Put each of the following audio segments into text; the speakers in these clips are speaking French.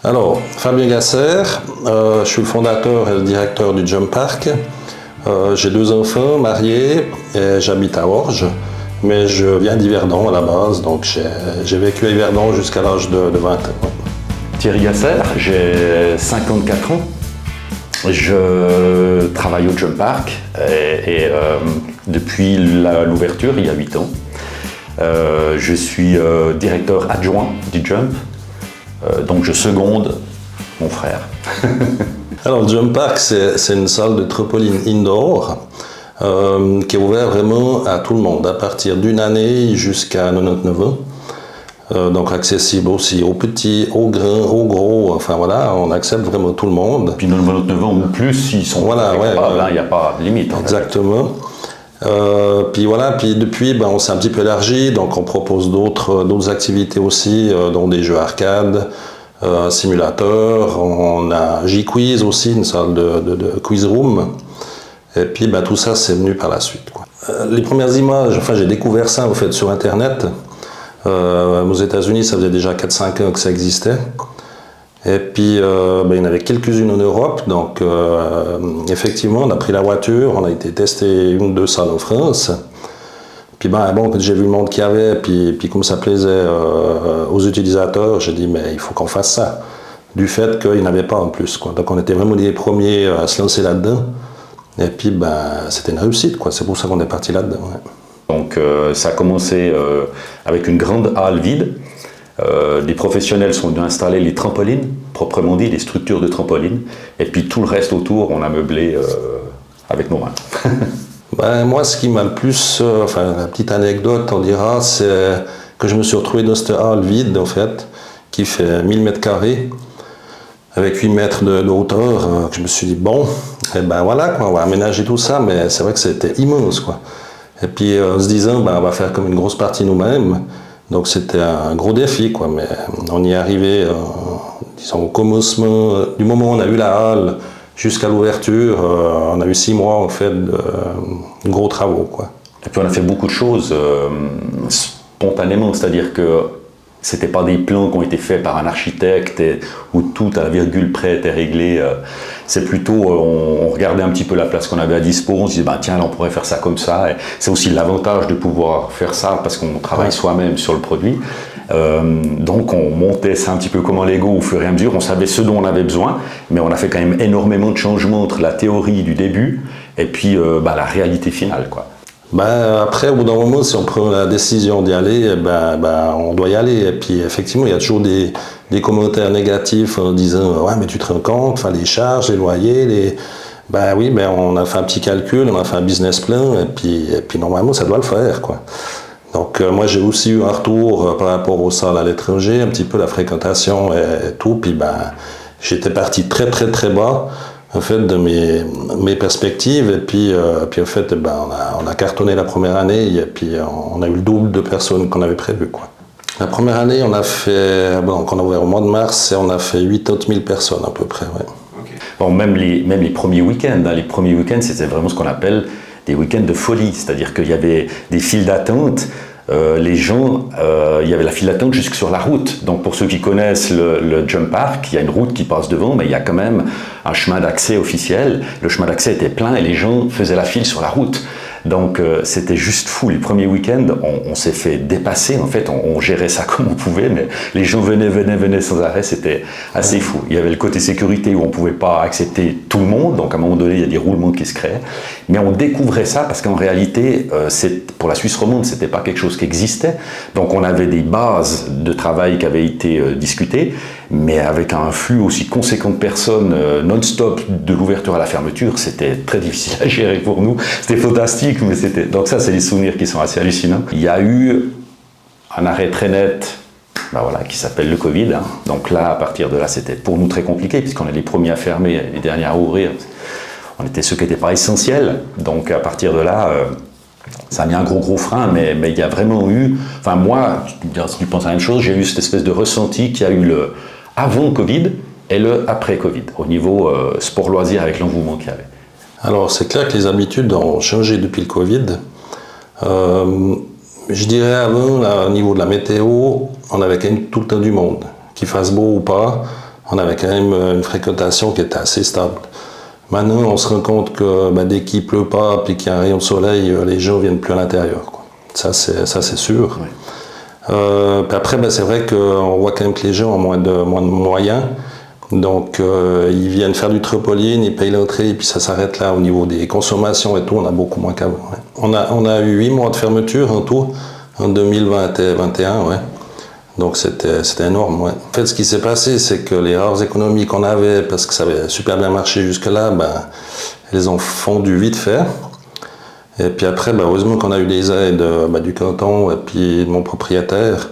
Alors, Fabien Gasser, je suis le fondateur et le directeur du Jump Park. J'ai 2 enfants mariés et j'habite à Orge, mais je viens d'Yverdon à la base, donc j'ai vécu à Yverdon jusqu'à l'âge de 20 ans. Thierry Gasser, j'ai 54 ans. Je travaille au Jump Park et depuis l'ouverture, il y a 8 ans. Je suis directeur adjoint du Jump, donc je seconde mon frère. Alors le Jump Park, c'est une salle de trampoline indoor qui est ouverte vraiment à tout le monde, à partir d'une année jusqu'à 99 ans. Donc accessible aussi aux petits, aux grands, aux gros, enfin voilà, on accepte vraiment tout le monde. Puis 99 ans ou plus, ils sont voilà, il n'y a pas de limite. Exactement. Puis voilà, puis depuis, on s'est un petit peu élargi, donc on propose d'autres activités aussi, dont des jeux arcade, simulateurs, on a J-Quiz aussi, une salle de quiz room, et puis tout ça c'est venu par la suite, quoi. Les premières images, enfin j'ai découvert ça en fait sur internet, aux États-Unis ça faisait déjà 4-5 ans que ça existait. Et puis, il y en avait quelques-unes en Europe, donc effectivement, on a pris la voiture, on a été tester 1 ou 2 salles en France. Puis quand j'ai vu le monde qu'il y avait, puis comme ça plaisait aux utilisateurs, j'ai dit, mais il faut qu'on fasse ça. Du fait qu'il n'y en avait pas en plus, quoi. Donc on était vraiment les premiers à se lancer là-dedans. Et puis, c'était une réussite, quoi. C'est pour ça qu'on est parti là-dedans. Ouais. Donc ça a commencé avec une grande halle vide. Des professionnels sont venus installer les trampolines, proprement dit, les structures de trampolines, et puis tout le reste autour, on a meublé avec nos mains. Moi, ce qui m'a le plus, la petite anecdote, on dira, c'est que je me suis retrouvé dans cette halle vide, en fait, qui fait 1000 mètres carrés, avec 8 mètres de hauteur, que je me suis dit, bon, voilà, quoi, on va aménager tout ça, mais c'est vrai que c'était immense, quoi. Et puis, en se disant, on va faire comme une grosse partie nous-mêmes. Donc c'était un gros défi, quoi, mais on y est arrivé, disons, au commencement, du moment où on a eu la halle jusqu'à l'ouverture, on a eu 6 mois en fait de gros travaux, quoi. Et puis on a fait beaucoup de choses spontanément, c'est-à-dire que c'était pas des plans qui ont été faits par un architecte où tout à la virgule près était réglé. C'est plutôt, on regardait un petit peu la place qu'on avait à dispo, on se disait, tiens, là, on pourrait faire ça comme ça. Et c'est aussi l'avantage de pouvoir faire ça parce qu'on travaille soi-même sur le produit. Donc on montait ça un petit peu comme un Lego au fur et à mesure. On savait ce dont on avait besoin, mais on a fait quand même énormément de changements entre la théorie du début et puis la réalité finale, quoi. Après, au bout d'un moment, si on prend la décision d'y aller, on doit y aller. Et puis, effectivement, il y a toujours des commentaires négatifs en disant « Ouais, mais tu te rends compte, les charges, les loyers, oui, on a fait un petit calcul, on a fait un business plan, et puis normalement, ça doit le faire, quoi. Donc, moi, j'ai aussi eu un retour par rapport aux salles à l'étranger, un petit peu la fréquentation et tout. Puis, j'étais parti très, très, très bas. En fait, de mes perspectives, et puis en fait, on a cartonné la première année, et puis on a eu le double de personnes qu'on avait prévu, quoi. La première année, on a fait, on a ouvert au mois de mars, et on a fait 80 000 personnes à peu près, ouais. Okay. Bon, même les premiers week-ends, les premiers week-ends, c'était vraiment ce qu'on appelle des week-ends de folie, c'est-à-dire qu'il y avait des files d'attente. Les gens, il y avait la file d'attente jusque sur la route. Donc pour ceux qui connaissent le Jump Park, il y a une route qui passe devant, mais il y a quand même un chemin d'accès officiel. Le chemin d'accès était plein et les gens faisaient la file sur la route. Donc c'était juste fou. Les premiers week-ends, on s'est fait dépasser. En fait, on gérait ça comme on pouvait, mais les gens venaient sans arrêt. C'était assez fou. Il y avait le côté sécurité où on ne pouvait pas accepter tout le monde. Donc à un moment donné, il y a des roulements qui se créaient. Mais on découvrait ça parce qu'en réalité, pour la Suisse romande, c'était pas quelque chose qui existait. Donc on avait des bases de travail qui avaient été discutées, mais avec un flux aussi conséquent de personnes non-stop de l'ouverture à la fermeture, c'était très difficile à gérer pour nous. C'était fantastique, mais c'était... Donc ça, c'est des souvenirs qui sont assez hallucinants. Il y a eu un arrêt très net, qui s'appelle le Covid. Donc là, à partir de là, c'était pour nous très compliqué, puisqu'on est les premiers à fermer, les derniers à ouvrir. On était ceux qui n'étaient pas essentiels. Donc à partir de là... ça a mis un gros frein, mais il y a vraiment eu... Enfin, moi, si tu penses à la même chose, j'ai eu cette espèce de ressenti qu'il y a eu le avant Covid et le après Covid, au niveau sport-loisir avec l'engouement qu'il y avait. Alors, c'est clair que les habitudes ont changé depuis le Covid. Je dirais avant, là, au niveau de la météo, on avait quand même tout le temps du monde. Qu'il fasse beau ou pas, on avait quand même une fréquentation qui était assez stable. Maintenant, on se rend compte que dès qu'il pleut pas puis qu'il y a un rayon de soleil, les gens viennent plus à l'intérieur, quoi. Ça, c'est sûr. Oui. Puis après, c'est vrai qu'on voit quand même que les gens ont moins de moyens. Donc, ils viennent faire du trampoline, ils payent l'entrée et puis ça s'arrête là. Au niveau des consommations et tout, on a beaucoup moins qu'avant. Ouais. On a eu 8 mois de fermeture en tout, en 2021, ouais. Donc c'était énorme. Ouais. En fait, ce qui s'est passé, c'est que les rares économies qu'on avait, parce que ça avait super bien marché jusque-là, elles ont fondu vite fait. Et puis après, heureusement qu'on a eu des aides du canton et puis de mon propriétaire,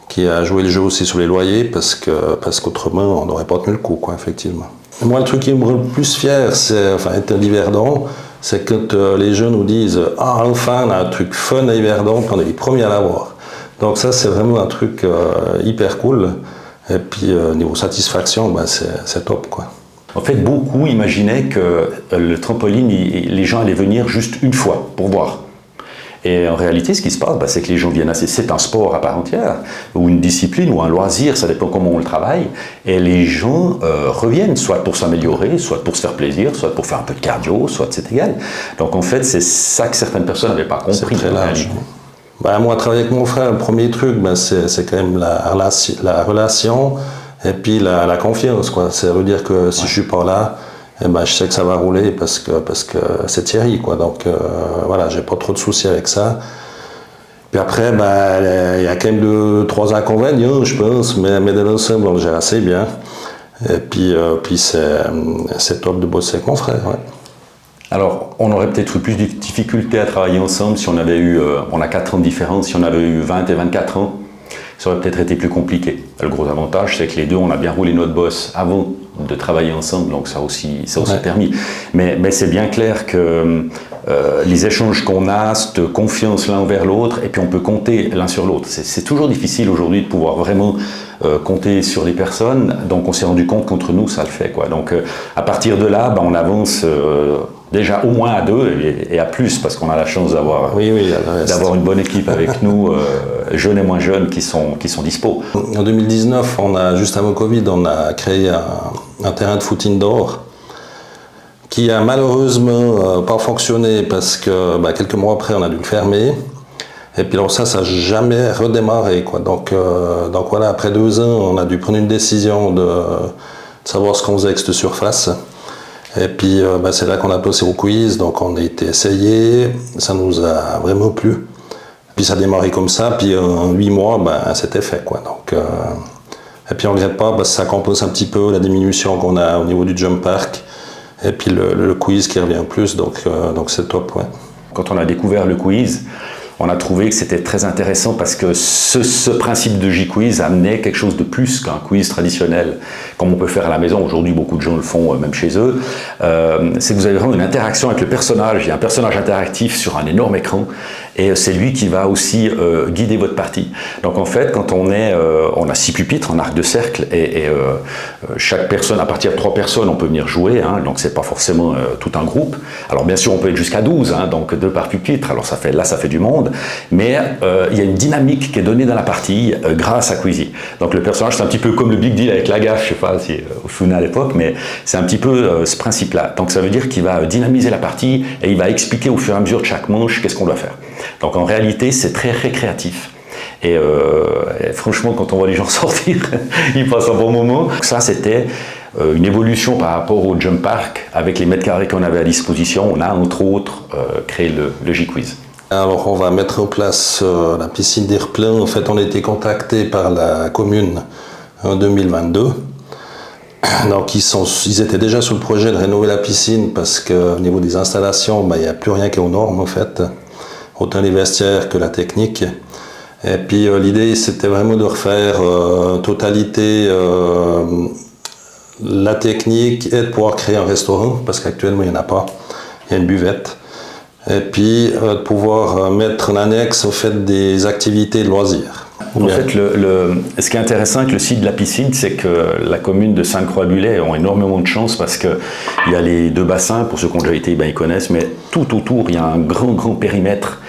qui a joué le jeu aussi sur les loyers, parce qu'autrement, on n'aurait pas tenu le coup, quoi, effectivement. Et moi, le truc qui me rend le plus fier, être à Yverdon, c'est quand les jeunes nous disent « Ah, enfin, on a un truc fun à Yverdon, puis on est les premiers à l'avoir ». Donc ça, c'est vraiment un truc hyper cool. Et puis, niveau satisfaction, c'est top, quoi. En fait, beaucoup imaginaient que le trampoline, les gens allaient venir juste une fois pour voir. Et en réalité, ce qui se passe, c'est que les gens viennent c'est un sport à part entière, ou une discipline, ou un loisir, ça dépend comment on le travaille. Et les gens reviennent, soit pour s'améliorer, soit pour se faire plaisir, soit pour faire un peu de cardio, soit c'est égal. Donc en fait, c'est ça que certaines personnes n'avaient pas compris. C'est très large. Moi, travailler avec mon frère, le premier truc, c'est quand même la relation et puis la confiance, quoi. Ça veut dire que si je suis pas là, je sais que ça va rouler parce que c'est Thierry, quoi. Donc voilà, j'ai pas trop de soucis avec ça. Puis après, il y a quand même 2-3 inconvénients, je pense, mais dans l'ensemble, on le gère assez bien. Et puis c'est top de bosser avec mon frère, ouais. Alors, on aurait peut-être eu plus de difficultés à travailler ensemble si on avait eu, on a 4 ans de différence, si on avait eu 20 et 24 ans, ça aurait peut-être été plus compliqué. Le gros avantage, c'est que les deux, on a bien roulé notre boss avant de travailler ensemble, donc ça aussi permis. Mais c'est bien clair que les échanges qu'on a, cette confiance l'un envers l'autre, et puis on peut compter l'un sur l'autre. C'est toujours difficile aujourd'hui de pouvoir vraiment compter sur les personnes, donc on s'est rendu compte qu'entre nous, ça le fait, quoi. Donc à partir de là, on avance déjà au moins à 2 et à plus, parce qu'on a la chance d'avoir une bonne équipe avec nous, jeunes et moins jeunes, qui sont dispo. En 2019, juste avant Covid, on a créé un terrain de foot indoor qui a malheureusement pas fonctionné parce que quelques mois après, on a dû le fermer. Et puis alors ça n'a jamais redémarré, quoi. Donc voilà, après 2 ans, on a dû prendre une décision de savoir ce qu'on faisait avec cette surface. Et puis c'est là qu'on a passé au quiz, donc on a été essayé, ça nous a vraiment plu. Puis ça a démarré comme ça, puis en 8 mois, c'était fait, quoi. Donc, et puis on ne regrette pas, parce que ça compense un petit peu la diminution qu'on a au niveau du jump park, et puis le quiz qui revient plus, donc c'est top, ouais. Quand on a découvert le quiz, on a trouvé que c'était très intéressant parce que ce principe de J-Quiz amenait quelque chose de plus qu'un quiz traditionnel, comme on peut faire à la maison. Aujourd'hui, beaucoup de gens le font même chez eux. C'est que vous avez vraiment une interaction avec le personnage. Il y a un personnage interactif sur un énorme écran et c'est lui qui va aussi guider votre partie. Donc en fait, quand on a 6 pupitres en arc de cercle et chaque personne, à partir de 3 personnes, on peut venir jouer, hein, donc c'est pas forcément tout un groupe. Alors bien sûr, on peut être jusqu'à 12, hein, donc 2 par pupitre, alors ça fait du monde. Mais il y a une dynamique qui est donnée dans la partie grâce à Quizy. Donc le personnage, c'est un petit peu comme le Big Deal avec la gaffe, je ne sais pas si vous vous souvenez à l'époque, mais c'est un petit peu ce principe-là. Donc ça veut dire qu'il va dynamiser la partie et il va expliquer au fur et à mesure de chaque manche qu'est-ce qu'on doit faire. Donc en réalité, c'est très récréatif. Et franchement, quand on voit les gens sortir, ils passent un bon moment. Donc ça, c'était une évolution par rapport au Jump Park. Avec les mètres carrés qu'on avait à disposition, on a entre autres créé le J-Quiz. Alors on va mettre en place la piscine d'Irplein. En fait, on a été contacté par la commune en 2022. Donc ils étaient déjà sur le projet de rénover la piscine parce qu'au niveau des installations, il n'y a plus rien qui est aux normes en fait. Autant les vestiaires que la technique. Et puis l'idée c'était vraiment de refaire totalité la technique et de pouvoir créer un restaurant parce qu'actuellement il n'y en a pas. Il y a une buvette. Et puis de pouvoir mettre en annexe au fait des activités de loisirs. En fait, ce qui est intéressant avec le site de la piscine, c'est que la commune de Sainte-Croix-Bullet a énormément de chance parce qu'il y a les 2 bassins, pour ceux qui ont déjà été, ben, ils connaissent, mais tout autour, il y a un grand périmètre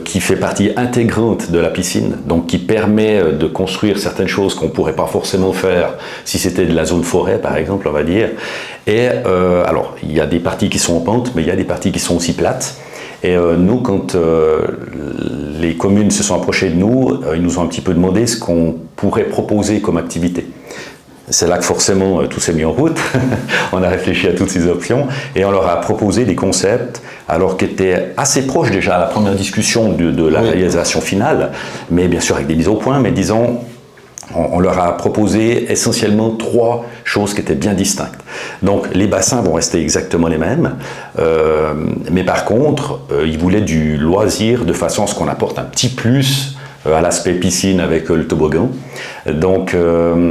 qui fait partie intégrante de la piscine, donc qui permet de construire certaines choses qu'on ne pourrait pas forcément faire si c'était de la zone forêt, par exemple, on va dire. Et alors, il y a des parties qui sont en pente, mais il y a des parties qui sont aussi plates. Et nous, quand les communes se sont approchées de nous, ils nous ont un petit peu demandé ce qu'on pourrait proposer comme activité. C'est là que forcément tout s'est mis en route. On a réfléchi à toutes ces options et on leur a proposé des concepts, alors qui étaient assez proches déjà à la première discussion de la réalisation finale, mais bien sûr avec des mises au point, mais disons, on leur a proposé essentiellement 3 choses qui étaient bien distinctes. Donc les bassins vont rester exactement les mêmes, mais par contre, ils voulaient du loisir de façon à ce qu'on apporte un petit plus à l'aspect piscine avec le toboggan. Donc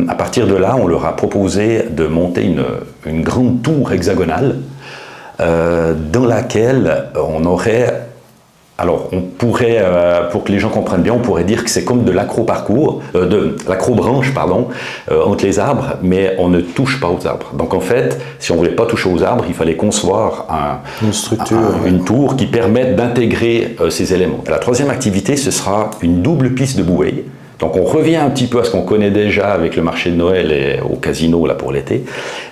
à partir de là, on leur a proposé de monter une grande tour hexagonale dans laquelle on aurait... Alors, on pourrait, pour que les gens comprennent bien, on pourrait dire que c'est comme de l'acro-parcours, de l'acro-branche, pardon, entre les arbres, mais on ne touche pas aux arbres. Donc en fait, si on ne voulait pas toucher aux arbres, il fallait concevoir une structure, une tour qui permette d'intégrer ces éléments. Et la 3e activité, ce sera une double piste de bouée. Donc on revient un petit peu à ce qu'on connaît déjà avec le marché de Noël et au casino là pour l'été,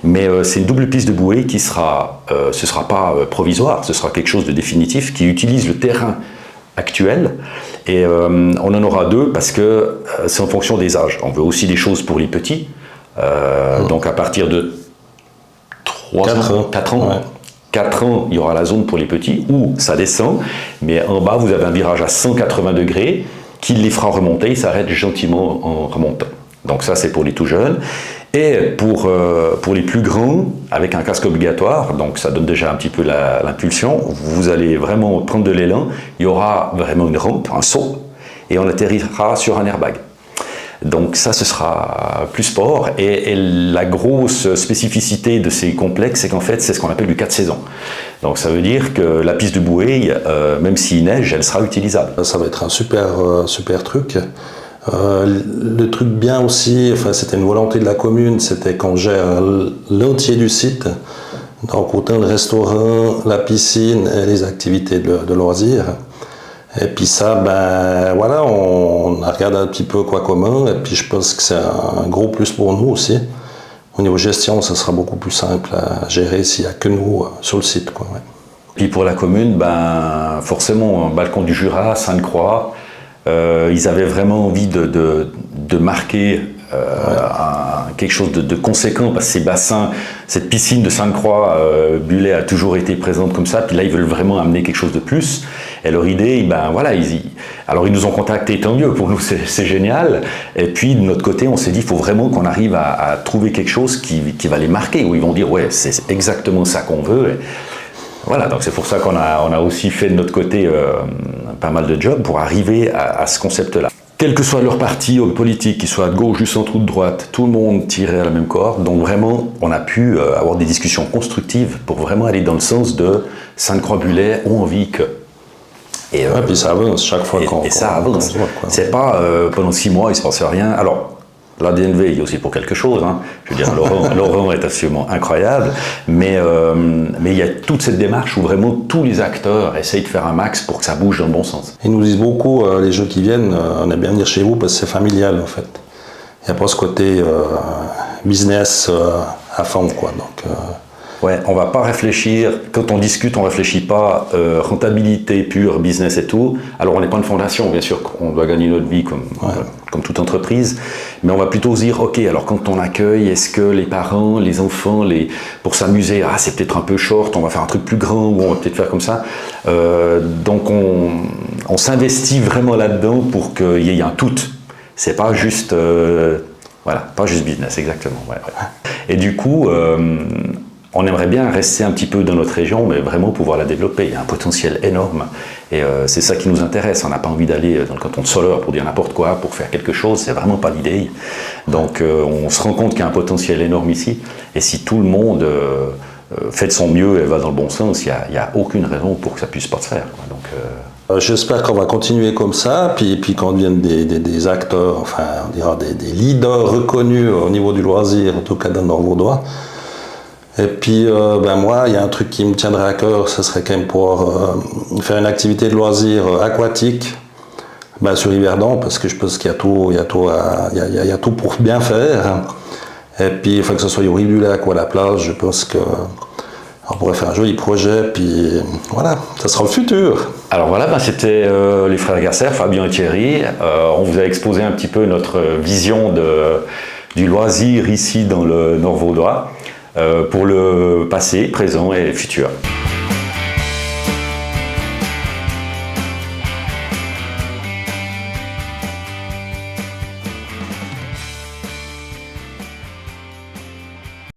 mais c'est une double piste de bouée qui sera, ce ne sera pas provisoire, ce sera quelque chose de définitif qui utilise le terrain actuel et on en aura 2 parce que c'est en fonction des âges. On veut aussi des choses pour les petits, donc à partir de 4 ans. Ouais. 4 ans, il y aura la zone pour les petits où ça descend, mais en bas vous avez un virage à 180 degrés qui les fera remonter, il s'arrête gentiment en remontant. Donc ça c'est pour les tout jeunes. Et pour les plus grands, avec un casque obligatoire, donc ça donne déjà un petit peu l'impulsion, vous allez vraiment prendre de l'élan, il y aura vraiment une rampe, un saut, et on atterrira sur un airbag. Donc ça, ce sera plus sport. Et la grosse spécificité de ces complexes, c'est qu'en fait, c'est ce qu'on appelle du 4 saisons. Donc ça veut dire que la piste de bouée, même s'il neige, elle sera utilisable. Ça va être un super truc. Le truc bien aussi, enfin, c'était une volonté de la commune, c'était qu'on gère l'entier du site. Donc autant le restaurant, la piscine et les activités de loisirs. Et puis ça, ben voilà, on a regardé un petit peu quoi comment, et puis je pense que c'est un gros plus pour nous aussi. Au niveau gestion, ça sera beaucoup plus simple à gérer s'il n'y a que nous sur le site, quoi, ouais. Puis pour la commune, ben forcément, Balcon du Jura, Sainte-Croix, ils avaient vraiment envie de marquer quelque chose de conséquent, parce que ces bassins, cette piscine de Sainte-Croix, Bullet a toujours été présente comme ça, puis là ils veulent vraiment amener quelque chose de plus. Et leur idée, ben voilà, alors ils nous ont contactés, tant mieux, pour nous c'est génial. Et puis de notre côté, on s'est dit, il faut vraiment qu'on arrive à trouver quelque chose qui va les marquer, où ils vont dire, ouais, c'est exactement ça qu'on veut. Et voilà, donc c'est pour ça qu'on a aussi fait de notre côté pas mal de jobs pour arriver à ce concept-là. Quel que soit leur parti politique, qu'ils soient de gauche, du centre ou de droite, tout le monde tirait à la même corde. Donc vraiment, on a pu avoir des discussions constructives pour vraiment aller dans le sens de Sainte-Croix-Bullet ont envie que... Et puis ça avance chaque fois qu'on... Et ça avance. C'est pas pendant 6 mois, il ne se passe rien. Alors, la DNV est aussi pour quelque chose. Hein. Je veux dire, Laurent est absolument incroyable. Mais il y a toute cette démarche où vraiment tous les acteurs essayent de faire un max pour que ça bouge dans le bon sens. Ils nous disent beaucoup, les jeux qui viennent, on aime bien venir chez vous parce que c'est familial en fait. Il n'y a pas ce côté business à fond, quoi. Donc, ouais, on va pas réfléchir, quand on discute, on réfléchit pas rentabilité pure, business et tout. Alors on n'est pas une fondation, bien sûr, on doit gagner notre vie comme toute entreprise, mais on va plutôt se dire, ok, alors quand on accueille, est-ce que les parents, les enfants, pour s'amuser, c'est peut-être un peu short, on va faire un truc plus grand, ou on va peut-être faire comme ça. Donc on s'investit vraiment là-dedans pour qu'il y ait un tout. C'est pas juste, voilà, pas juste business, exactement. Ouais. Et du coup, on aimerait bien rester un petit peu dans notre région, mais vraiment pouvoir la développer. Il y a un potentiel énorme et c'est ça qui nous intéresse. On n'a pas envie d'aller dans le canton de Soleure pour dire n'importe quoi, pour faire quelque chose. C'est vraiment pas l'idée. Donc on se rend compte qu'il y a un potentiel énorme ici. Et si tout le monde fait de son mieux et va dans le bon sens, il n'y a aucune raison pour que ça puisse pas se faire, quoi. Donc J'espère qu'on va continuer comme ça, puis qu'on devienne des acteurs, enfin, on dira des leaders reconnus au niveau du loisir, en tout cas dans le Nord-Vaudois. Et puis, moi, il y a un truc qui me tiendrait à cœur, ce serait quand même pouvoir faire une activité de loisir aquatique sur Yverdon, parce que je pense qu'il y a tout pour bien faire. Et puis, il faut que ce soit au rive du lac ou à la plage, je pense qu'on pourrait faire un joli projet, puis voilà, ça sera le futur. Alors voilà, c'était les frères Gasser, Fabien et Thierry. On vous a exposé un petit peu notre vision du loisir ici dans le Nord-Vaudois, pour le passé, présent et futur.